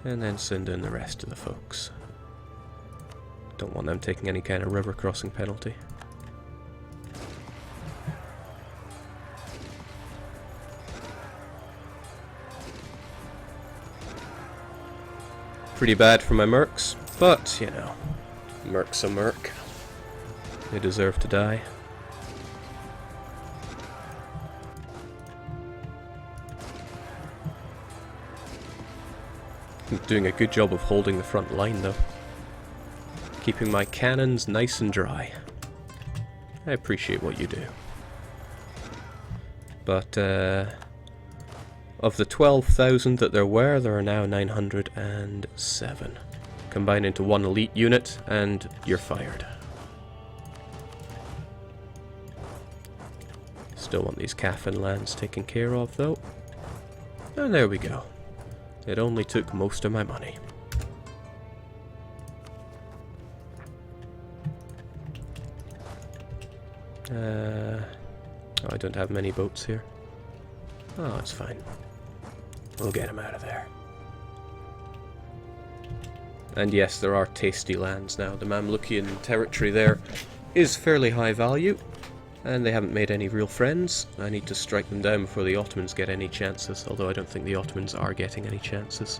And then send in the rest of the folks. Don't want them taking any kind of river crossing penalty. Pretty bad for my mercs, but, you know, merc's a merc. They deserve to die. I'm doing a good job of holding the front line, though. Keeping my cannons nice and dry. I appreciate what you do. But, of the 12,000 that there are now 907. Combine into one elite unit, and you're fired. Still want these Caffin lands taken care of, though. And there we go. It only took most of my money. Oh, I don't have many boats here. Oh, it's fine. We'll get him out of there. And yes, there are tasty lands now. The Mamlukian territory there is fairly high value, and they haven't made any real friends. I need to strike them down before the Ottomans get any chances, although I don't think the Ottomans are getting any chances.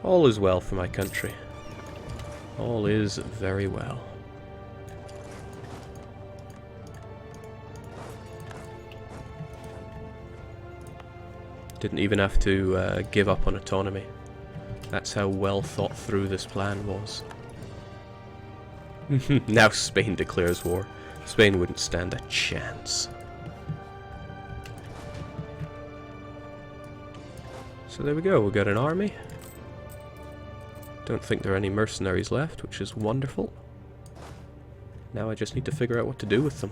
All is well for my country. All is very well. Didn't even have to give up on autonomy. That's how well thought through this plan was. Now Spain declares war. Spain wouldn't stand a chance. So there we go, we got an army. Don't think there are any mercenaries left, which is wonderful. Now I just need to figure out what to do with them.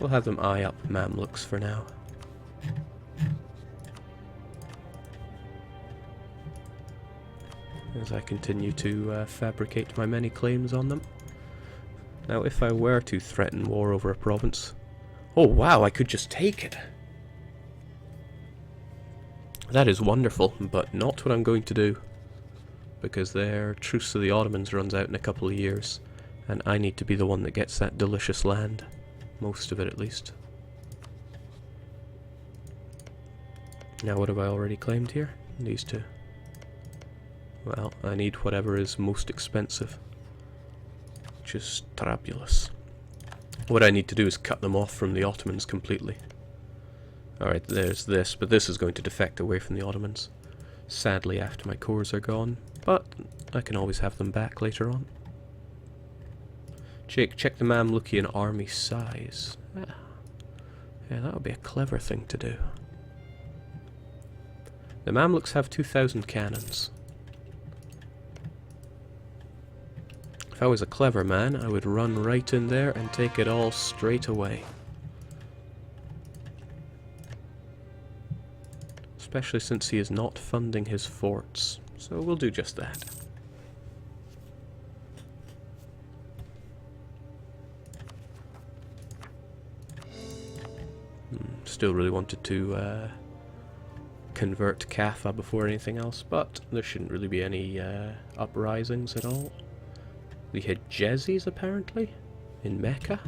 We'll have them eye up Mamluks for now. As I continue to fabricate my many claims on them. Now, if I were to threaten war over a province... Oh, wow, I could just take it! That is wonderful, but not what I'm going to do. Because their truce to the Ottomans runs out in a couple of years, and I need to be the one that gets that delicious land. Most of it, at least. Now, what have I already claimed here? These two. Well, I need whatever is most expensive. Which is Trablus. What I need to do is cut them off from the Ottomans completely. Alright, there's this, but this is going to defect away from the Ottomans. Sadly, after my cores are gone, but I can always have them back later on. Jake, check the Mamlukian army size. Yeah, that would be a clever thing to do. The Mamluks have 2,000 cannons. If I was a clever man, I would run right in there and take it all straight away. Especially since he is not funding his forts. So we'll do just that. Still really wanted to convert Kaffa before anything else, but there shouldn't really be any uprisings at all. The Hijazis, apparently, in Mecca?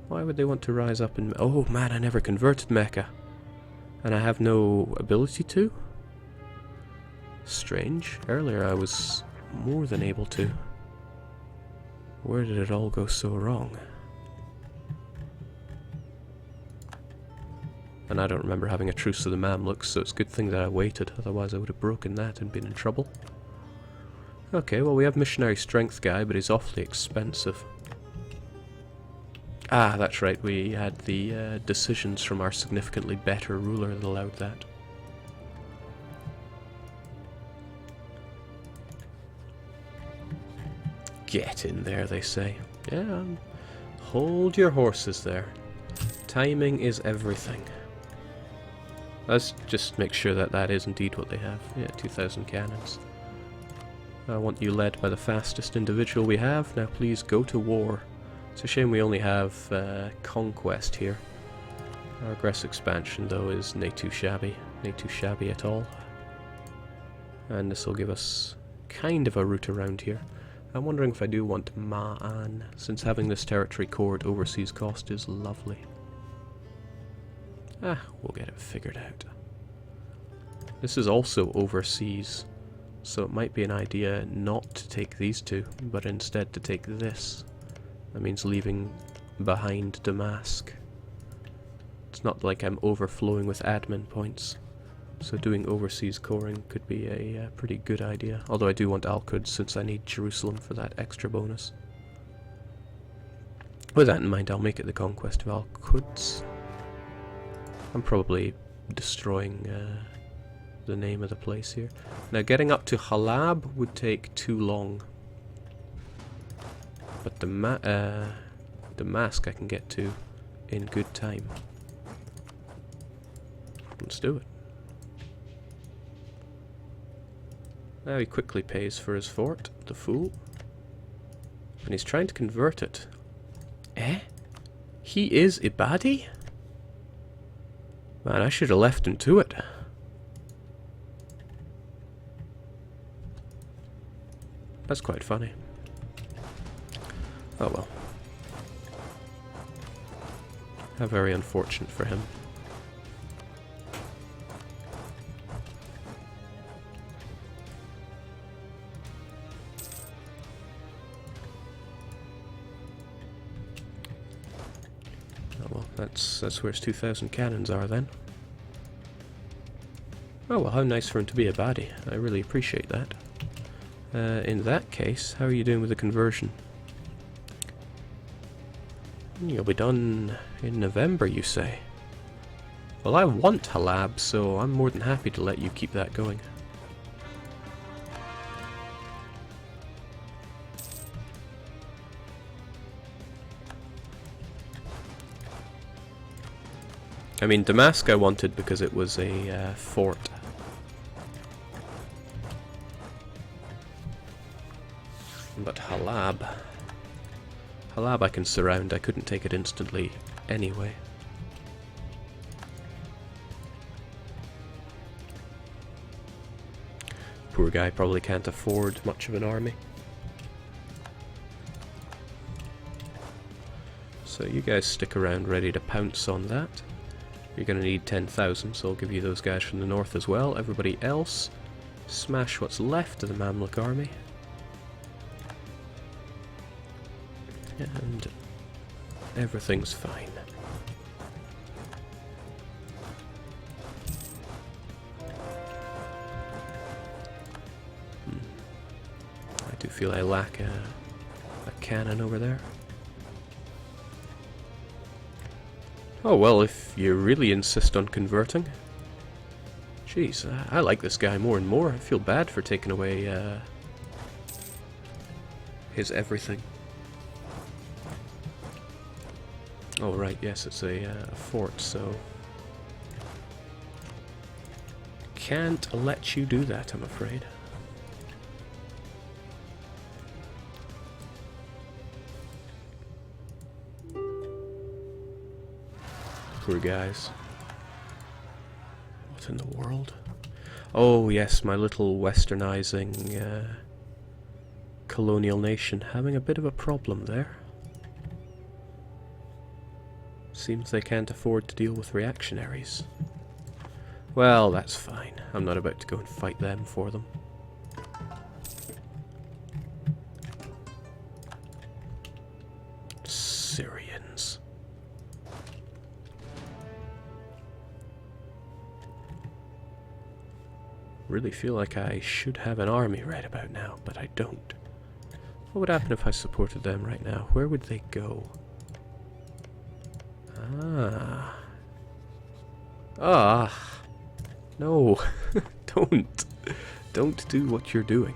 Why would they want to rise up in... Oh man, I never converted Mecca. And I have no ability to? Strange. Earlier I was more than able to. Where did it all go so wrong? And I don't remember having a truce to the Mamluks, so it's a good thing that I waited, otherwise I would have broken that and been in trouble. Okay, well we have missionary strength guy, but he's awfully expensive. Ah, that's right, we had the decisions from our significantly better ruler that allowed that. Get in there, they say. Yeah, hold your horses there. Timing is everything. Let's just make sure that that is indeed what they have. Yeah, 2,000 cannons. I want you led by the fastest individual we have. Now please go to war. It's a shame we only have conquest here. Our aggressive expansion though is nay too shabby. Nay too shabby at all. And this will give us kind of a route around here. I'm wondering if I do want Ma'an, since having this territory core at overseas cost is lovely. We'll get it figured out. This is also overseas, so it might be an idea not to take these two, but instead to take this. That means leaving behind Damask. It's not like I'm overflowing with admin points, so doing overseas coring could be a pretty good idea. Although I do want Al-Quds since I need Jerusalem for that extra bonus. With that in mind, I'll make it the conquest of Al-Quds. I'm probably destroying the name of the place here. Now getting up to Halab would take too long. But Damask I can get to in good time. Let's do it. Now he quickly pays for his fort, the fool. And he's trying to convert it. Eh? He is Ibadi? Man, I should have left him to it. That's quite funny. Oh well. How very unfortunate for him. Oh well, that's where his 2,000 cannons are then. Oh well, how nice for him to be a baddie. I really appreciate that. In that case, how are you doing with the conversion? You'll be done in November, you say? Well, I want Halab, so I'm more than happy to let you keep that going. I mean, Damask I wanted because it was a fort. But Halab I can surround. I couldn't take it instantly anyway. Poor guy probably can't afford much of an army. So you guys stick around ready to pounce on that. You're going to need 10,000, so I'll give you those guys from the north as well. Everybody else, smash what's left of the Mamluk army. And everything's fine. I do feel I lack a cannon over there. Oh well, if you really insist on converting. Jeez, I like this guy more and more. I feel bad for taking away his everything. Oh right, yes, it's a fort, so can't let you do that, I'm afraid. Poor guys. What in the world? Oh yes, my little westernizing colonial nation having a bit of a problem there. Seems they can't afford to deal with reactionaries. Well, that's fine. I'm not about to go and fight them for them. Syrians. Really feel like I should have an army right about now, but I don't. What would happen if I supported them right now? Where would they go? No. Don't do what you're doing.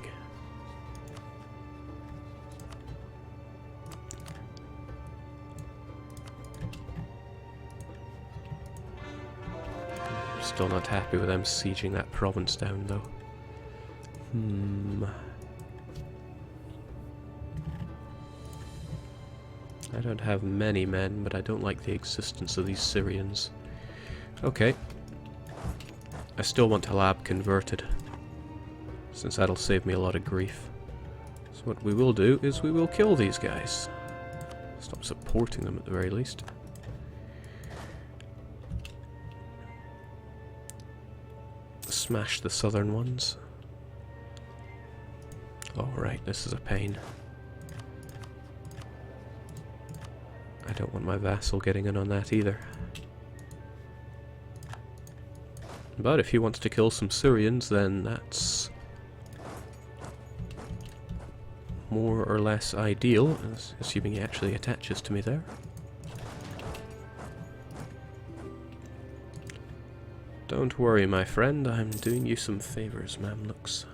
Still not happy with them sieging that province down, though. I don't have many men, but I don't like the existence of these Syrians. Okay. I still want Halab converted. since that'll save me a lot of grief. So what we will do is we will kill these guys. Stop supporting them at the very least. Smash the southern ones. Alright, this is a pain. I don't want my vassal getting in on that either. But if he wants to kill some Syrians, then that's more or less ideal, assuming he actually attaches to me there. Don't worry, my friend, I'm doing you some favors, Mamluks.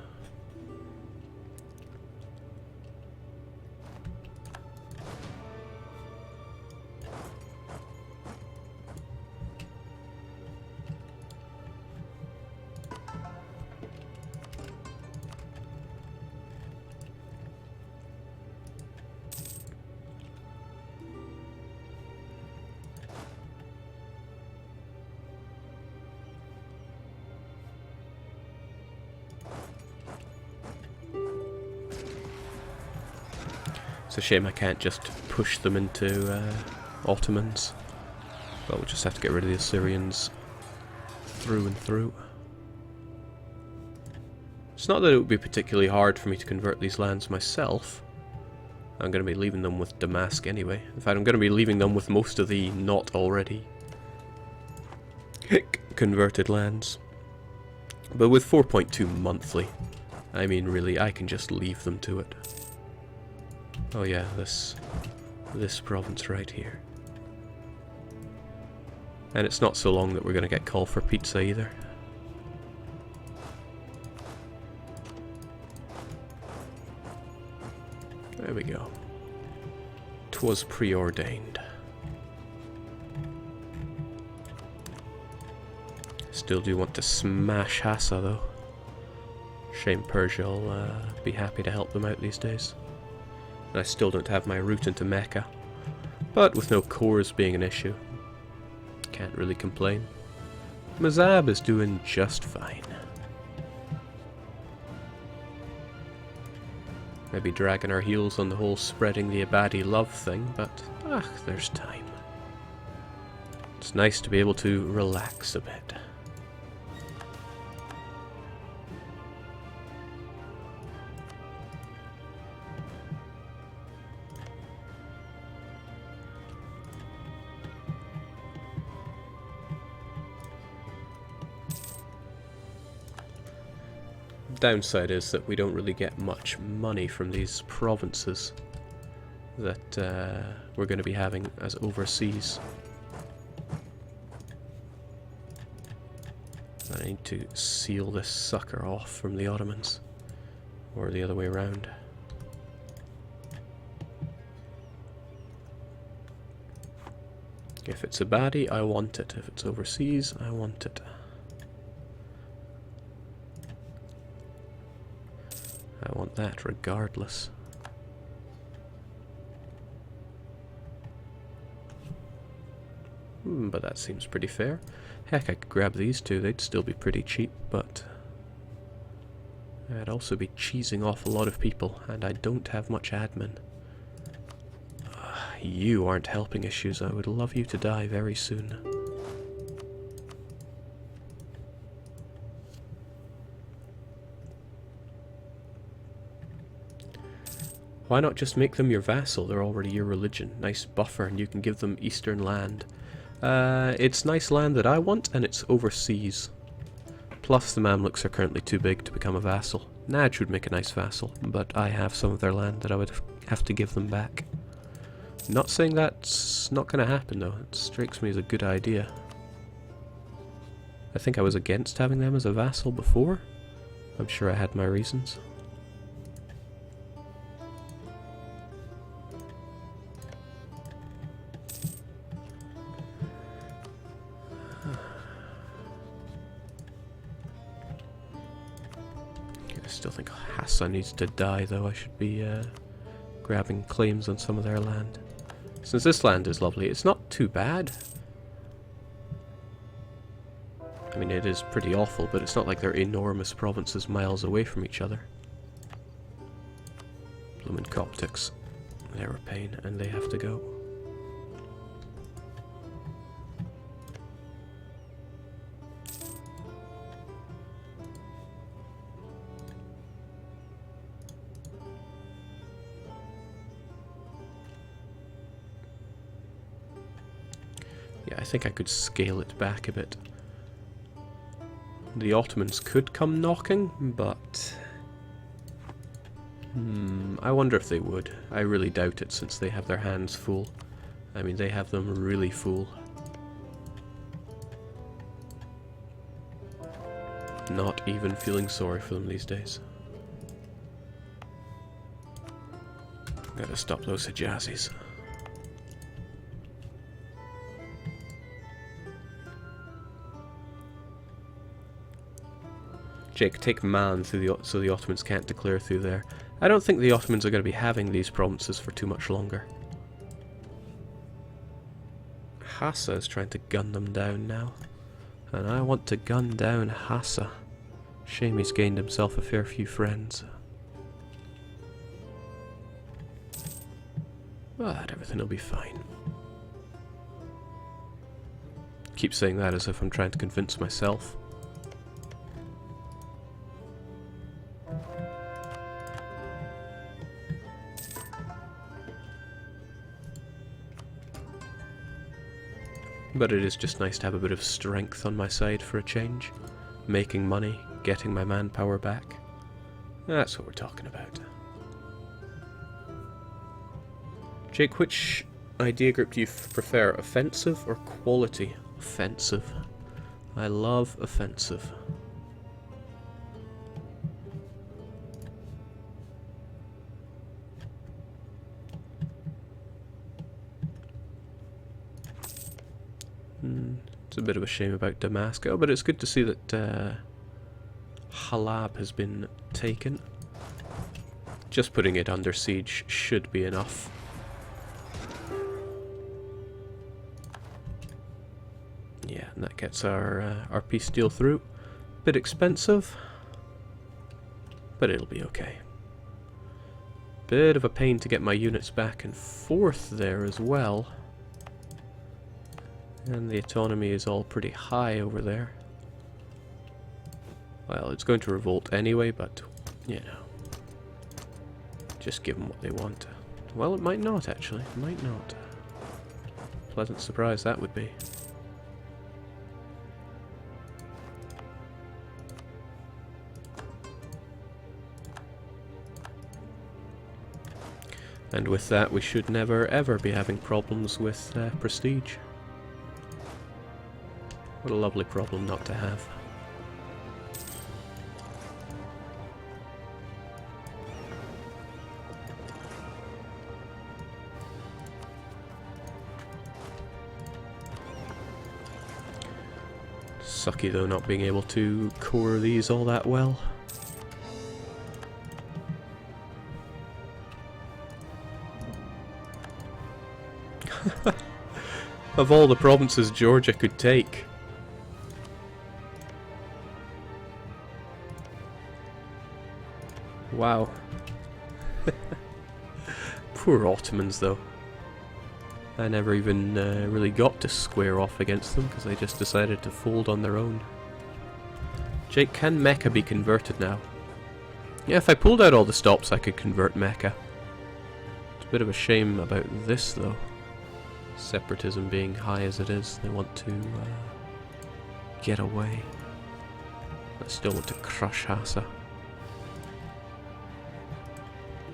It's a shame I can't just push them into Ottomans. But we'll just have to get rid of the Assyrians through and through. It's not that it would be particularly hard for me to convert these lands myself. I'm going to be leaving them with Damascus anyway. In fact, I'm going to be leaving them with most of the not already converted lands. But with 4.2 monthly, I mean really, I can just leave them to it. Oh yeah, this province right here. And it's not so long that we're going to get called for pizza either. There we go. 'Twas preordained. Still do want to smash Hassa though. Shame Persia will be happy to help them out these days. I still don't have my route into Mecca, but with no cores being an issue, can't really complain. Mzab is doing just fine. Maybe dragging our heels on the whole spreading the Abadi love thing, but there's time. It's nice to be able to relax a bit. Downside is that we don't really get much money from these provinces that we're going to be having as overseas. I need to seal this sucker off from the Ottomans, or the other way around. If it's Abadi, I want it. If it's overseas, I want it. I want that regardless. But that seems pretty fair. Heck, I could grab these two, they'd still be pretty cheap, but I'd also be cheesing off a lot of people, and I don't have much admin. You aren't helping issues. I would love you to die very soon. Why not just make them your vassal? They're already your religion. Nice buffer, and you can give them eastern land. It's nice land that I want, and it's overseas. Plus, the Mamluks are currently too big to become a vassal. Naj would make a nice vassal, but I have some of their land that I would have to give them back. Not saying that's not going to happen, though. It strikes me as a good idea. I think I was against having them as a vassal before. I'm sure I had my reasons. I still think Hassa needs to die, though. I should be grabbing claims on some of their land. Since this land is lovely, it's not too bad. I mean, it is pretty awful, but it's not like they're enormous provinces miles away from each other. Bloomin' Coptics. They're a pain, and they have to go. Yeah, I think I could scale it back a bit. The Ottomans could come knocking, but... I wonder if they would. I really doubt it, since they have their hands full. I mean, they have them really full. Not even feeling sorry for them these days. Gotta stop those Hijazis. Jake, take Man through so the Ottomans can't declare through there. I don't think the Ottomans are going to be having these provinces for too much longer. Hassa is trying to gun them down now. And I want to gun down Hassa. Shame he's gained himself a fair few friends. But everything will be fine. Keep saying that as if I'm trying to convince myself. But it is just nice to have a bit of strength on my side for a change. Making money, getting my manpower back. That's what we're talking about. Jake, which idea group do you prefer? Offensive or quality? Offensive. I love offensive. It's a bit of a shame about Damascus, but it's good to see that Halab has been taken. Just putting it under siege should be enough. Yeah, and that gets our peace deal through. Bit expensive, but it'll be okay. Bit of a pain to get my units back and forth there as well. And the autonomy is all pretty high over there. Well, it's going to revolt anyway, but, you know. Just give them what they want. Well, it might not, actually. It might not. Pleasant surprise that would be. And with that, we should never ever be having problems with prestige. What a lovely problem not to have. Sucky though not being able to core these all that well. Of all the provinces Georgia could take. Wow. Poor Ottomans though. I never even really got to square off against them because they just decided to fold on their own. Jake, can Mecca be converted now? Yeah, if I pulled out all the stops I could convert Mecca. It's a bit of a shame about this though. Separatism being high as it is, they want to get away. I still want to crush Hassa.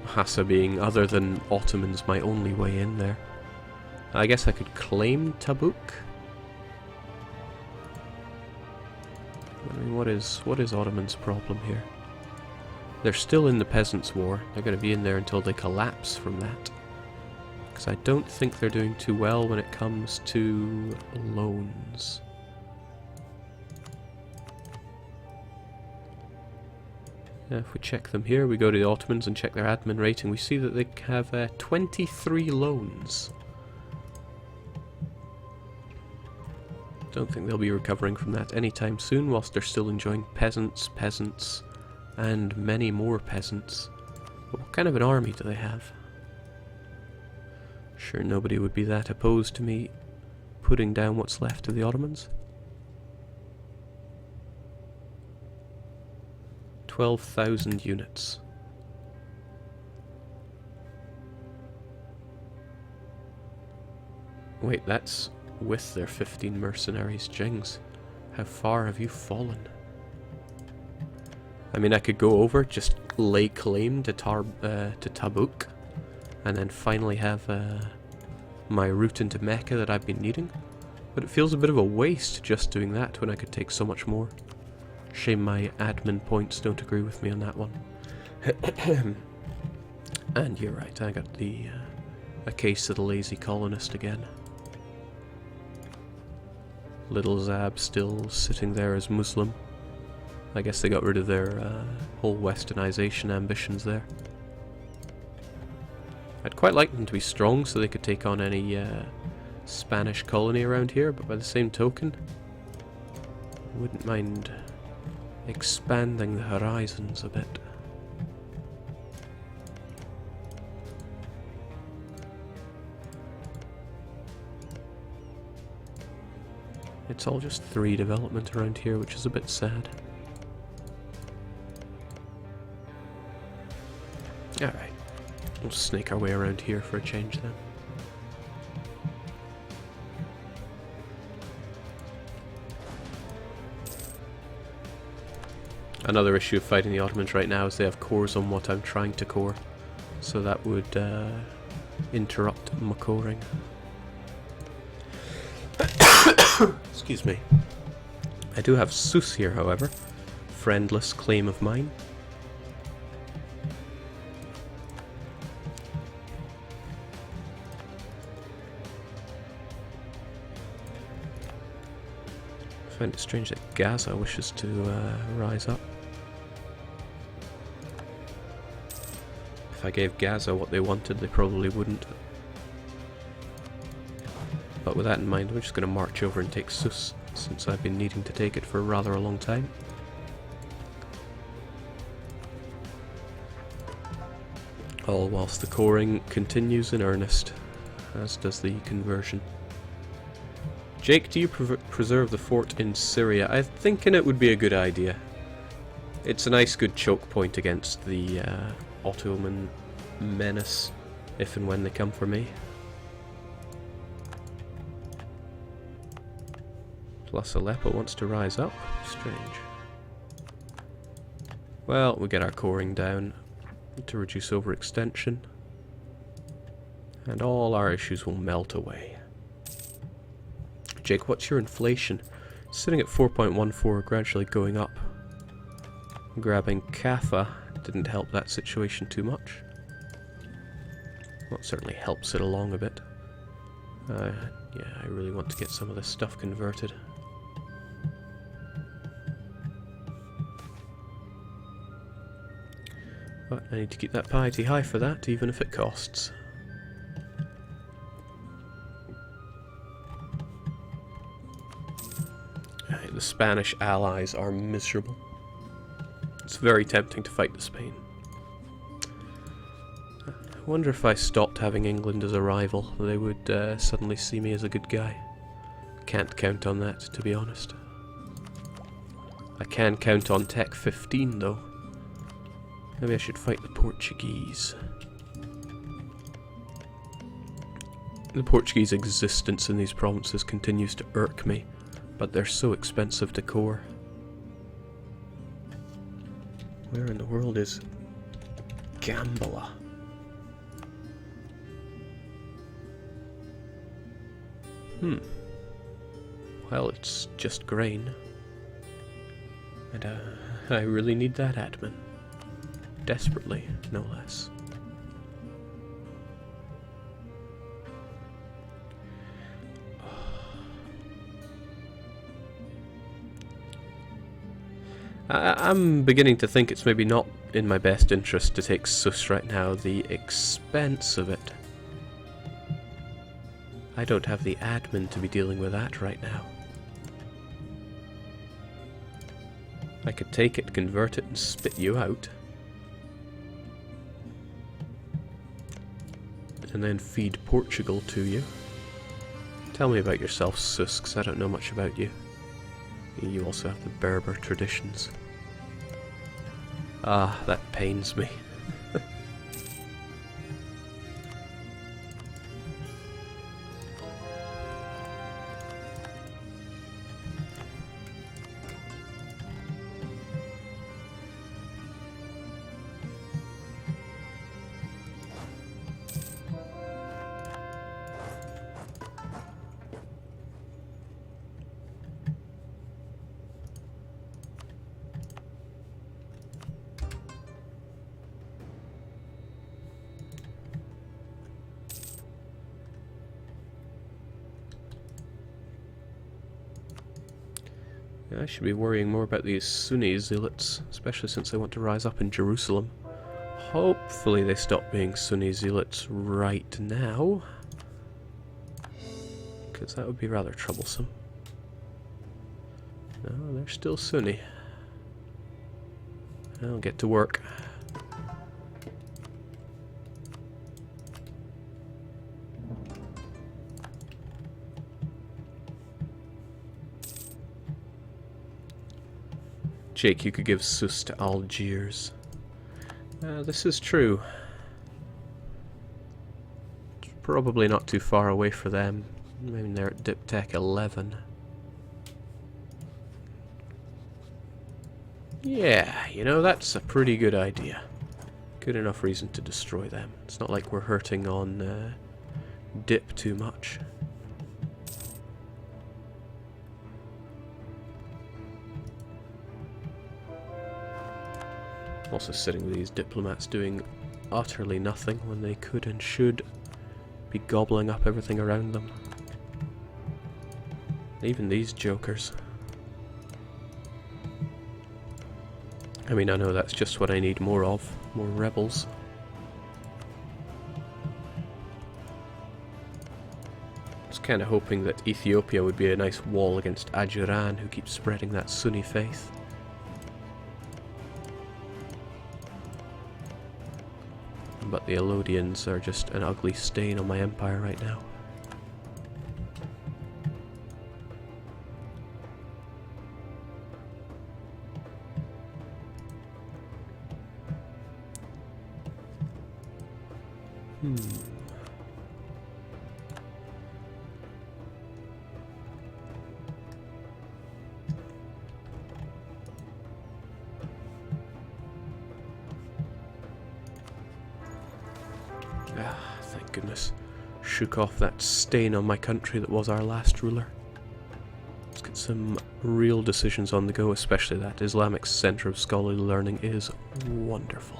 Hassa being, other than Ottomans, my only way in there. I guess I could claim Tabuk. I mean, what is Ottoman's problem here? They're still in the Peasants' War. They're going to be in there until they collapse from that. Because I don't think they're doing too well when it comes to loans. If we check them here, we go to the Ottomans and check their admin rating, we see that they have 23 loans. Don't think they'll be recovering from that anytime soon, whilst they're still enjoying peasants, and many more peasants. But what kind of an army do they have? Sure, nobody would be that opposed to me putting down what's left of the Ottomans. 12,000 units. Wait, that's with their 15 mercenaries. Jings, how far have you fallen? I mean, I could go over, just lay claim to Tabuk, and then finally have my route into Mecca that I've been needing. But it feels a bit of a waste just doing that when I could take so much more. Shame my admin points don't agree with me on that one. And you're right, I got the a case of the lazy colonist again. Little Mzab still sitting there as Muslim. I guess they got rid of their whole westernization ambitions there. I'd quite like them to be strong so they could take on any Spanish colony around here, but by the same token, I wouldn't mind expanding the horizons a bit. It's all just 3 development around here, which is a bit sad. Alright, we'll snake our way around here for a change then. Another issue of fighting the Ottomans right now is they have cores on what I'm trying to core, so that would interrupt my coring. Excuse me. I do have Sus here, however. Friendless claim of mine. I find it strange that Gaza wishes to rise up. If I gave Gaza what they wanted, they probably wouldn't. But with that in mind, we're just going to march over and take Sus, since I've been needing to take it for rather a long time. All whilst the coring continues in earnest, as does the conversion. Jake, do you preserve the fort in Syria? I'm thinking it would be a good idea. It's a nice good choke point against the Ottoman menace, if and when they come for me. Plus Aleppo wants to rise up. Strange. Well, we get our coring down to reduce overextension, and all our issues will melt away. Jake, what's your inflation? Sitting at 4.14, gradually going up. Grabbing Kaffa didn't help that situation too much. Well, it certainly helps it along a bit. Yeah, I really want to get some of this stuff converted. But I need to keep that piety high for that, even if it costs. The Spanish allies are miserable. It's very tempting to fight the Spain. I wonder if I stopped having England as a rival, they would suddenly see me as a good guy. Can't count on that, to be honest. I can count on Tech 15, though. Maybe I should fight the Portuguese. The Portuguese existence in these provinces continues to irk me, but they're so expensive to core. Where in the world is Gambela? Well, it's just grain. And I really need that admin. Desperately, no less. I'm beginning to think it's maybe not in my best interest to take Sus right now. The expense of it. I don't have the admin to be dealing with that right now. I could take it, convert it, and spit you out. And then feed Portugal to you. Tell me about yourself, Sus, 'cause I don't know much about you. You also have the Berber traditions. Ah, that pains me. I should be worrying more about these Sunni zealots, especially since they want to rise up in Jerusalem. Hopefully they stop being Sunni zealots right now, because that would be rather troublesome. No, they're still Sunni. I'll get to work. Jake, you could give Sus to Algiers. This is true. It's probably not too far away for them. I mean, they're at Dip Tech 11. Yeah, you know, that's a pretty good idea. Good enough reason to destroy them. It's not like we're hurting on Dip too much. Also sitting with these diplomats doing utterly nothing when they could and should be gobbling up everything around them. Even these jokers. I mean, I know that's just what I need more of. More rebels. I was kind of hoping that Ethiopia would be a nice wall against Ajuran, who keeps spreading that Sunni faith. But the Elodians are just an ugly stain on my empire right now. Ah, thank goodness. Shook off that stain on my country that was our last ruler. Let's get some real decisions on the go, especially that Islamic Centre of Scholarly Learning is wonderful.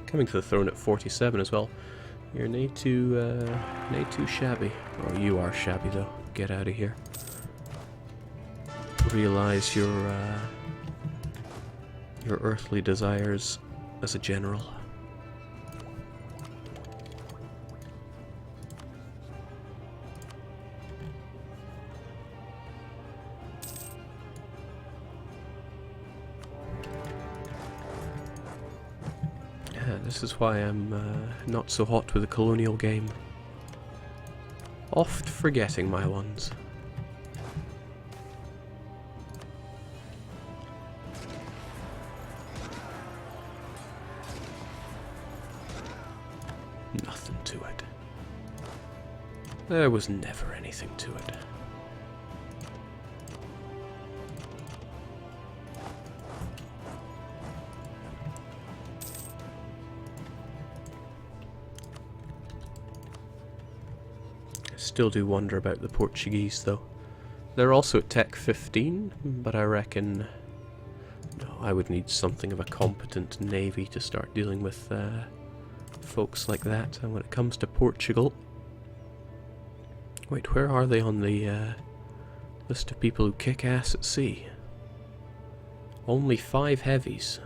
Coming to the throne at 47 as well. You're nay too shabby. Oh, you are shabby though. Get out of here. Realize your earthly desires as a general. This is why I'm not so hot with the colonial game. Oft forgetting my ones. Nothing to it. There was never anything to it. Still do wonder about the Portuguese though. They're also at Tech 15, but I reckon no, I would need something of a competent navy to start dealing with folks like that. And when it comes to Portugal, wait, where are they on the list of people who kick ass at sea? Only 5 heavies.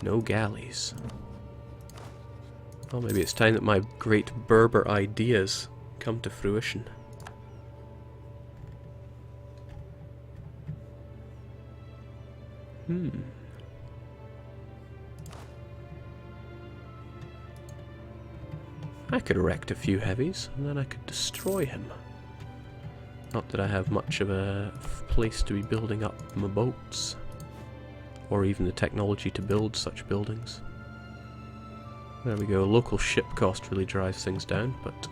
No galleys. Well, maybe it's time that my great Berber ideas come to fruition. I could erect a few heavies, and then I could destroy him. Not that I have much of a place to be building up my boats, or even the technology to build such buildings. There we go, local ship cost really drives things down, but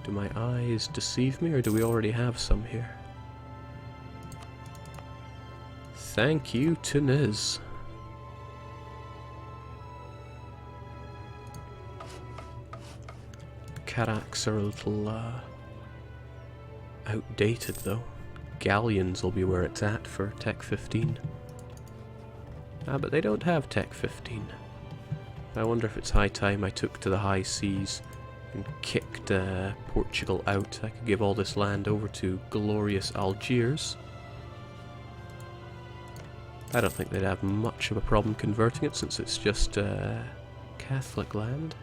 do my eyes deceive me, or do we already have some here? Thank you to Niz. Carracks are a little outdated though. Galleons will be where it's at for Tech 15. Ah, but they don't have Tech 15. I wonder if it's high time I took to the high seas and kicked Portugal out. I could give all this land over to glorious Algiers. I don't think they'd have much of a problem converting it since it's just Catholic land.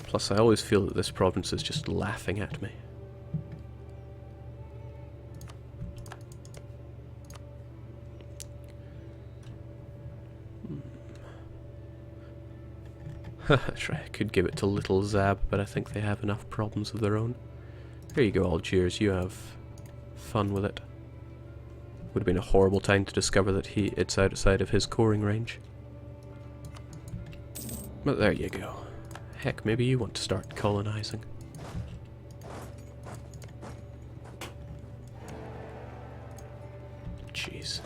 Plus, I always feel that this province is just laughing at me. That's right, I could give it to little Mzab, but I think they have enough problems of their own. Here you go, Algiers, you have fun with it. Would have been a horrible time to discover that it's outside of his coring range. But there you go. Heck, maybe you want to start colonizing. Jeez.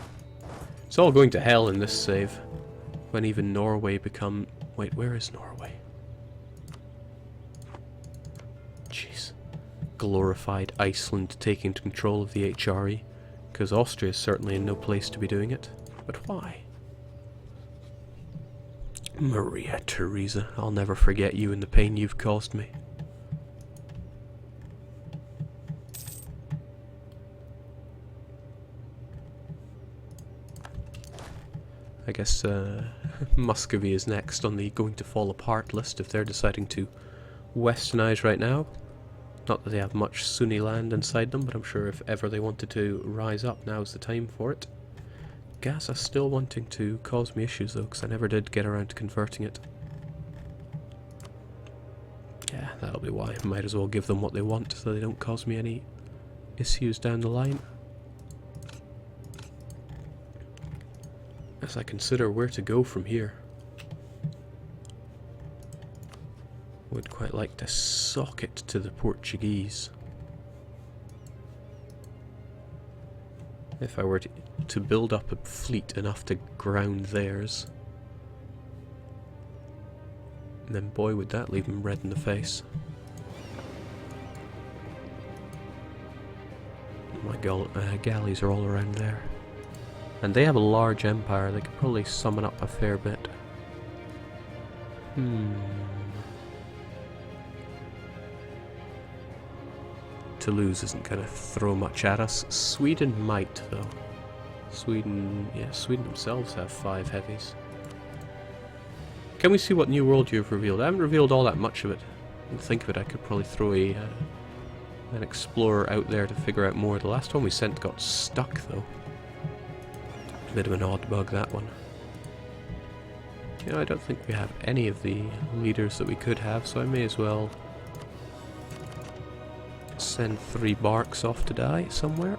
It's all going to hell in this save. When even Norway become... Wait, where is Norway? Jeez. Glorified Iceland taking control of the HRE. Because Austria is certainly in no place to be doing it. But why? Maria Theresa, I'll never forget you and the pain you've caused me. I guess Muscovy is next on the going to fall apart list if they're deciding to westernize right now. Not that they have much Sunni land inside them, but I'm sure if ever they wanted to rise up, now's the time for it. Gaza's still wanting to cause me issues though, because I never did get around to converting it. Yeah, that'll be why. Might as well give them what they want so they don't cause me any issues down the line. As I consider where to go from here. Would quite like to sock it to the Portuguese. If I were to build up a fleet enough to ground theirs. And then boy would that leave them red in the face. My galleys are all around there. And they have a large empire, they could probably summon up a fair bit. Toulouse isn't going to throw much at us. Sweden might, though. Sweden themselves have 5 heavies. Can we see what new world you've revealed? I haven't revealed all that much of it. When I think of it, I could probably throw an explorer out there to figure out more. The last one we sent got stuck, though. A bit of an odd bug, that one. You know, I don't think we have any of the leaders that we could have, so I may as well send 3 barks off to die somewhere.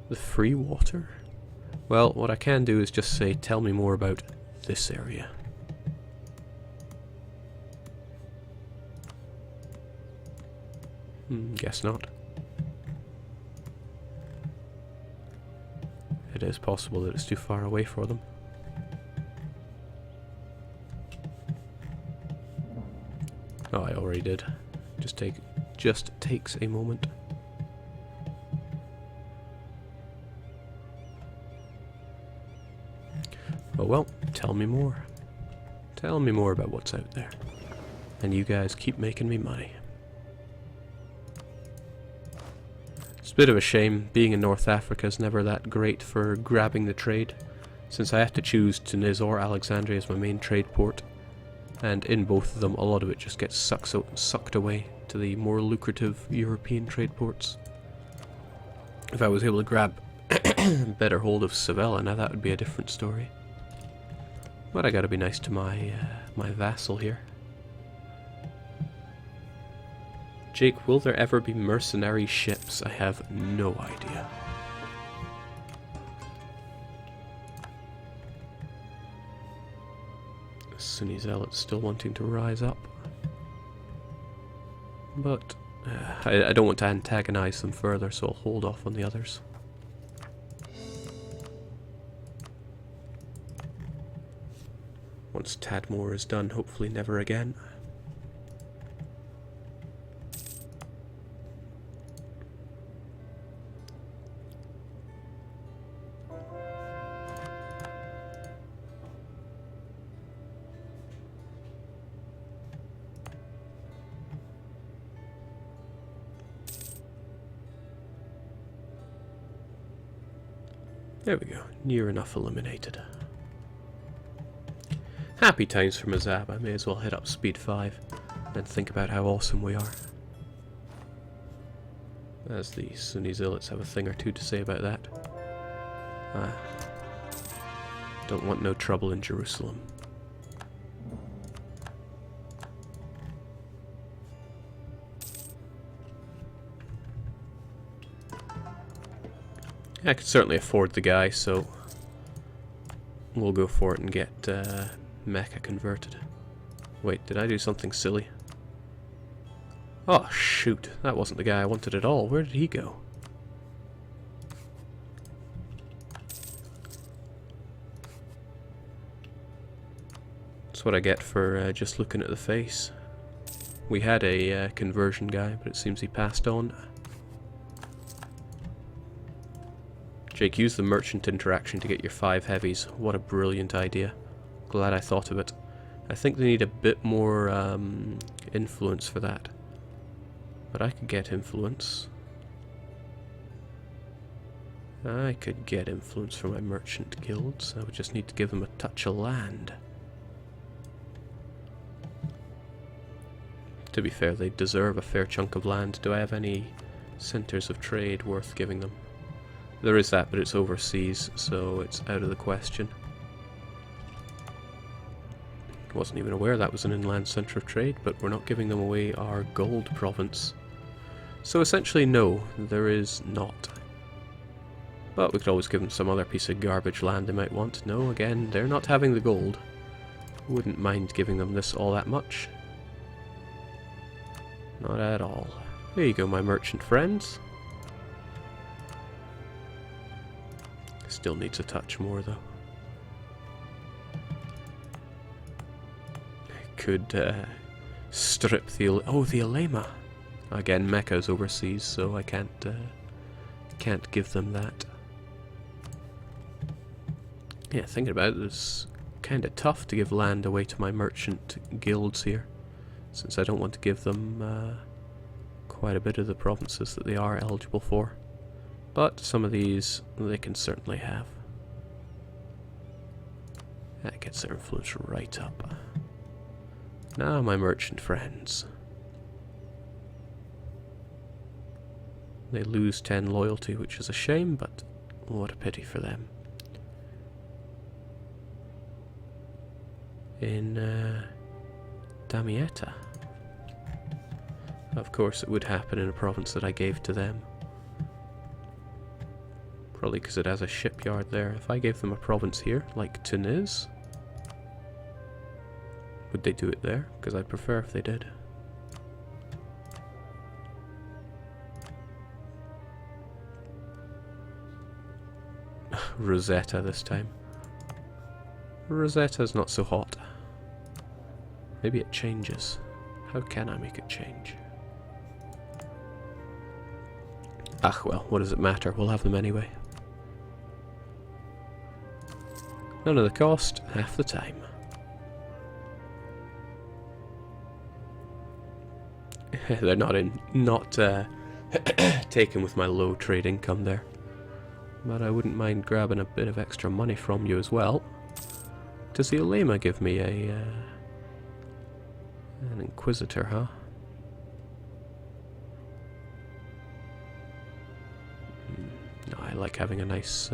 The free water? Well, what I can do is just say, tell me more about this area. Guess not. It is possible that it's too far away for them. Oh, I already did. Just takes a moment. Oh well, tell me more. Tell me more about what's out there. And you guys keep making me money. Let's a bit of a shame. Being in North Africa is never that great for grabbing the trade, since I have to choose Tunis or Alexandria as my main trade port, and in both of them a lot of it just gets sucked away to the more lucrative European trade ports. If I was able to grab better hold of Sevilla, now that would be a different story. But I gotta be nice to my vassal here. Jake, will there ever be mercenary ships? I have no idea. Sunni Zealots still wanting to rise up. But I don't want to antagonize them further, so I'll hold off on the others. Once Tadmor is done, hopefully never again. There we go, near enough eliminated. Happy times for Mzab. I may as well hit up speed 5 and think about how awesome we are. As the Sunni Zealots have a thing or two to say about that. Don't want no trouble in Jerusalem. I could certainly afford the guy, so we'll go for it and get Mecca converted. Wait, did I do something silly? Oh shoot, that wasn't the guy I wanted at all. Where did he go? That's what I get for just looking at the face. We had a conversion guy, but it seems he passed on. Jake, use the merchant interaction to get your 5 heavies. What a brilliant idea. Glad I thought of it. I think they need a bit more influence for that. But I could get influence. I could get influence for my merchant guilds. I would just need to give them a touch of land. To be fair, they deserve a fair chunk of land. Do I have any centres of trade worth giving them? There is that, but it's overseas, so it's out of the question. Wasn't even aware that was an inland centre of trade, but we're not giving them away our gold province. So essentially, no, there is not. But we could always give them some other piece of garbage land they might want. No, again, they're not having the gold. Wouldn't mind giving them this all that much. Not at all. There you go, my merchant friends. Still needs a touch more, though. Could strip the the Alema. Again, Mecca's overseas, so I can't give them that. Yeah, thinking about it, it's kind of tough to give land away to my merchant guilds here, since I don't want to give them quite a bit of the provinces that they are eligible for. But some of these they can certainly have. That gets their influence right up. Now, my merchant friends. They lose 10 loyalty, which is a shame, but what a pity for them. In Damietta. Of course, it would happen in a province that I gave to them. Probably because it has a shipyard there. If I gave them a province here, like Tunis, would they do it there? Because I'd prefer if they did. Rosetta this time. Rosetta's not so hot. Maybe it changes. How can I make it change? Ah, well, what does it matter? We'll have them anyway. None of the cost, half the time. They're not taken with my low trade income there. But I wouldn't mind grabbing a bit of extra money from you as well. Does the Ulema give me an Inquisitor, huh? No, I like having a nice,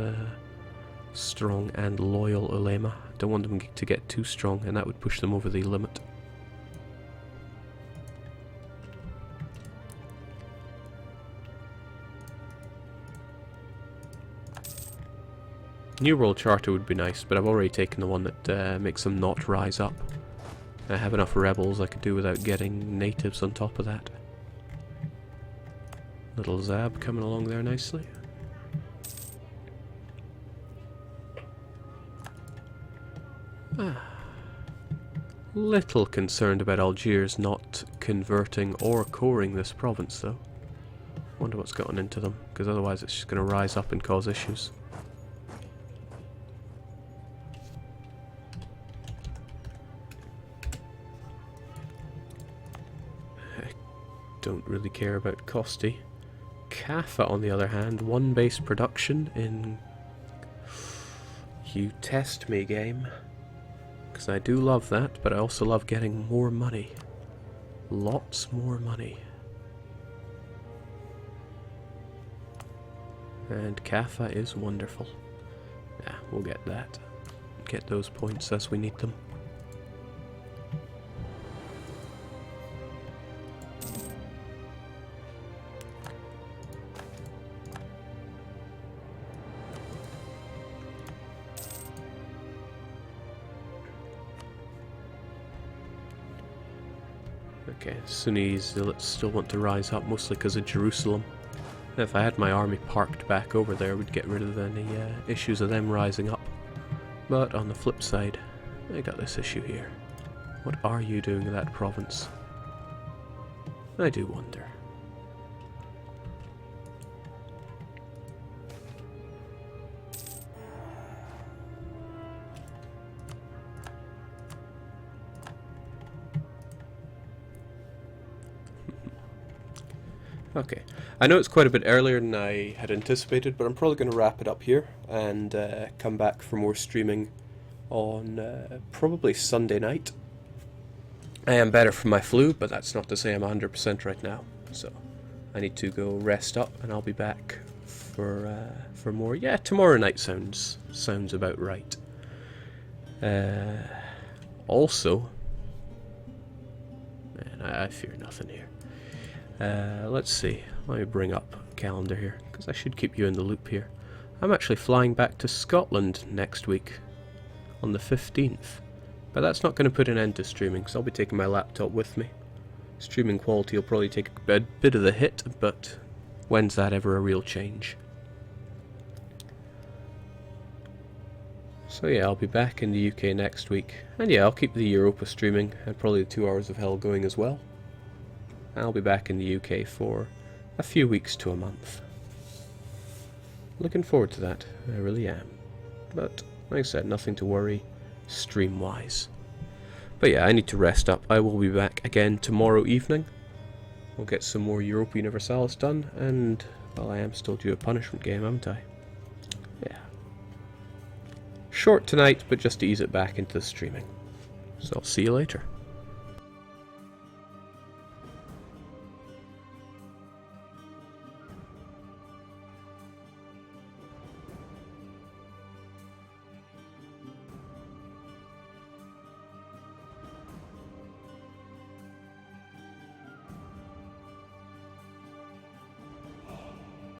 strong and loyal Ulema. Don't want them to get too strong, and that would push them over the limit. New World Charter would be nice, but I've already taken the one that makes them not rise up. I have enough rebels I could do without getting natives on top of that. Little Mzab coming along there nicely. Little concerned about Algiers not converting or coring this province though. Wonder what's gotten into them, because otherwise it's just going to rise up and cause issues. Don't really care about Kosti. Kaffa, on the other hand, one base production in... You test me, game. Because I do love that, but I also love getting more money. Lots more money. And Kaffa is wonderful. Yeah, we'll get that. Get those points as we need them. Okay, Sunnis still want to rise up, mostly because of Jerusalem. If I had my army parked back over there, we'd get rid of any issues of them rising up. But on the flip side, I got this issue here. What are you doing in that province? I do wonder. Okay, I know it's quite a bit earlier than I had anticipated, but I'm probably going to wrap it up here and come back for more streaming on probably Sunday night. I am better from my flu, but that's not to say I'm 100% right now, so I need to go rest up and I'll be back for more. Yeah, tomorrow night sounds about right. Also, man, I fear nothing here. Let's see, let me bring up a calendar here, because I should keep you in the loop here. I'm actually flying back to Scotland next week, on the 15th. But that's not going to put an end to streaming, because I'll be taking my laptop with me. Streaming quality will probably take a bit of the hit, but when's that ever a real change? So yeah, I'll be back in the UK next week. And yeah, I'll keep the Europa streaming, and probably the 2 Hours of Hell going as well. I'll be back in the UK for a few weeks to a month. Looking forward to that, I really am. But, like I said, nothing to worry stream-wise. But yeah, I need to rest up. I will be back again tomorrow evening. We'll get some more Europa Universalis done, and, well, I am still due a punishment game, haven't I? Yeah. Short tonight, but just to ease it back into the streaming. So I'll see you later.